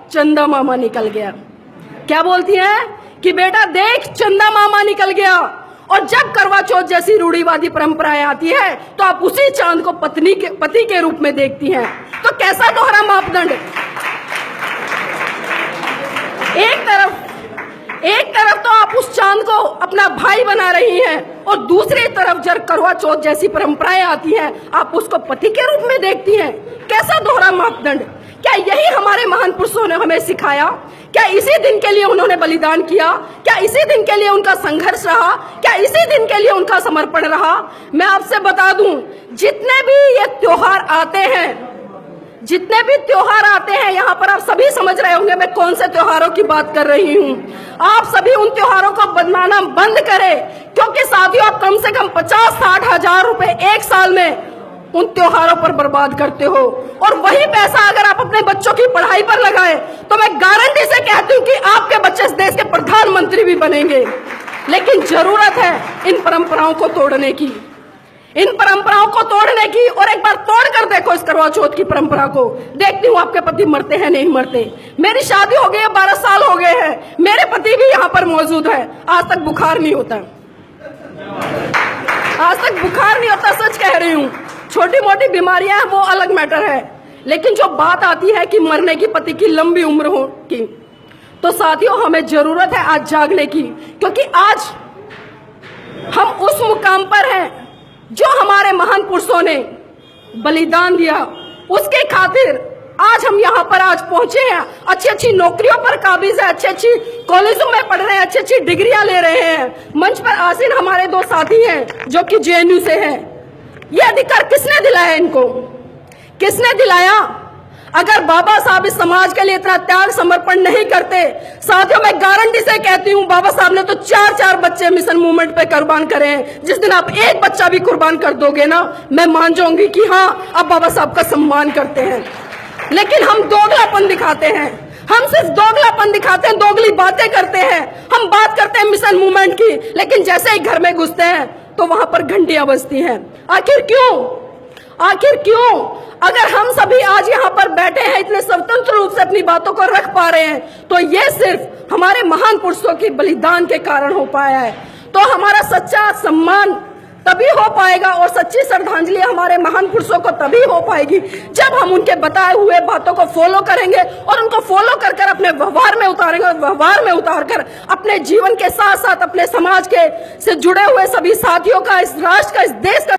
चंदा मामा निकल गया। क्या बोलती हैं कि बेटा देख चंदा मामा निकल गया। और जब करवा चौथ जैसी रूढ़िवादी परंपराएं आती है तो आप उसी चांद को पति के रूप में देखती हैं। तो कैसा दोहरा मापदंड। एक तरफ तो आप उस चांद को अपना भाई बना रही हैं और दूसरी तरफ जब करवा चौथ जैसी परंपराएं आती हैं आप उसको पति के रूप में देखती हैं। कैसा दोहरा मापदंड। क्या यही हमारे महान पुरुषों ने हमें सिखाया? क्या इसी दिन के लिए उन्होंने बलिदान किया? क्या इसी दिन के लिए उनका संघर्ष रहा? क्या इसी दिन के लिए उनका समर्पण रहा? मैं आपसे बता दूं, जितने भी ये त्योहार आते हैं यहाँ पर आप सभी समझ रहे होंगे मैं कौन से त्योहारों की बात कर रही हूँ। आप सभी उन त्योहारों को बनाना बंद करें, क्योंकि साथियों आप कम से कम 50-60 हजार रुपए एक साल में उन त्योहारों पर बर्बाद करते हो। और वही पैसा अगर आप अपने बच्चों की पढ़ाई पर लगाएं तो मैं गारंटी से कहती हूँ कि आपके बच्चे इस देश के प्रधानमंत्री भी बनेंगे। लेकिन जरूरत है इन परंपराओं को तोड़ने की, और एक बार तोड़ कर देखो इस करवा चौथ की परंपरा को। देखती हूँ आपके पति मरते हैं नहीं मरते। मेरी शादी हो गई है, 12 साल हो गए हैं, मेरे पति भी यहाँ पर मौजूद है, आज तक बुखार नहीं होता, सच कह रही हूँ। छोटी मोटी बीमारियां हैं वो अलग मैटर है, लेकिन जो बात आती है कि मरने की पति की लंबी उम्र हो की, तो साथियों हमें जरूरत है आज जागने की, क्योंकि आज हम उस मुकाम पर हैं जो हमारे महान पुरुषों ने बलिदान दिया, उसके खातिर आज हम यहाँ पर आज पहुंचे हैं। अच्छी अच्छी नौकरियों पर काबिज है, अच्छी अच्छी कॉलेजों में पढ़ रहे हैं, अच्छी अच्छी डिग्रियां ले रहे हैं। मंच पर आसीन हमारे 2 साथी हैं जो कि जेएनयू से हैं। ये अधिकार किसने दिलाया इनको? किसने दिलाया? अगर बाबा साहब इस समाज के लिए इतना त्याग समर्पण नहीं करते, साथियों मैं गारंटी से कहती हूँ बाबा साहब ने तो 4-4 बच्चे मिशन मूवमेंट पे कुर्बान करे हैं। जिस दिन आप एक बच्चा भी कुर्बान कर दोगे ना, मैं मान जाऊंगी कि हाँ आप बाबा साहब का सम्मान करते हैं। लेकिन हम दोगलापन दिखाते हैं, हम सिर्फ दोगलापन दिखाते हैं, दोगली बातें करते हैं। हम बात करते हैं मिशन मूवमेंट की, लेकिन जैसे ही घर में घुसते हैं तो वहां पर घंटियां बजती हैं। आखिर क्यों? अगर हम सभी आज यहाँ पर बैठे हैं, इतने स्वतंत्र रूप से अपनी बातों को रख पा रहे हैं, तो ये सिर्फ हमारे महान पुरुषों के बलिदान के कारण हो पाया है। तो हमारा सच्चा सम्मान तभी हो पाएगा और सच्ची श्रद्धांजलि हमारे महान पुरुषों को तभी हो पाएगी जब हम उनके बताए हुए बातों को फॉलो करेंगे और उनको फॉलो कर अपने व्यवहार में उतारेंगे, और व्यवहार में उतारकर अपने जीवन के साथ साथ अपने समाज के से जुड़े हुए सभी साथियों का, इस राष्ट्र का, इस देश का